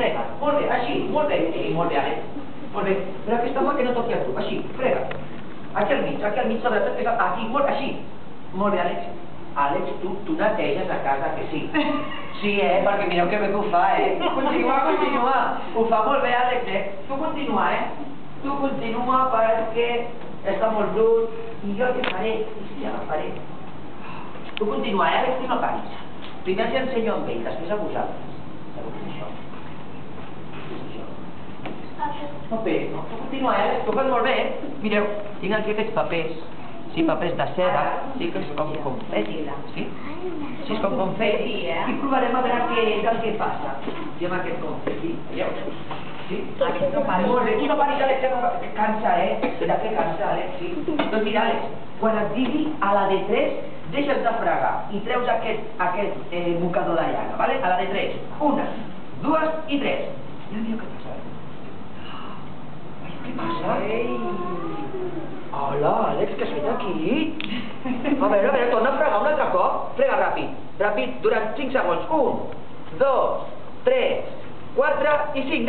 frega. Molt bé, així, molt bé, Àlex. Molt bé, però aquesta mà que no toqui a tu, així, frega. Aquí al mig, sobretot, que és aquí, molt, així. Molt bé, Àlex. Àlex, tu neteges a casa, que sí? Sí, perquè mireu que bé que ho fa, Continua. Ho fa molt bé, Àlex, Tu continua, Tu continua perquè està molt brut i jo què faré? Ja agafaré. Tu continua, Àlex, tu no paris. Primer els ensenyo amb ell, després a vosaltres. Sabeu què és això? Papers, no? Tu continua, Àlex, tu fas molt bé, Mireu, tinc aquí aquests papers. Sí, papers de seda, sí que és com confeti, sí? Sí, és com confeti, i provarem a veure què és el que passa. Sí, amb aquest confeti, veieu? Sí? Molt bé, tu no paris, Àlex, que cansa, Mira que cansa, Àlex, sí? Doncs mira, Àlex, quan et digui a la de 3, deixes de fregar i treus aquest mocador de llana, vale? A la de 3, 1, 2 i 3. Mira què passa. Què passa? Hola, Àlex, què has fet aquí? A veure, torna a fregar un altre cop. Frega ràpid, durant 5 segons. 1, 2, 3, 4 i 5.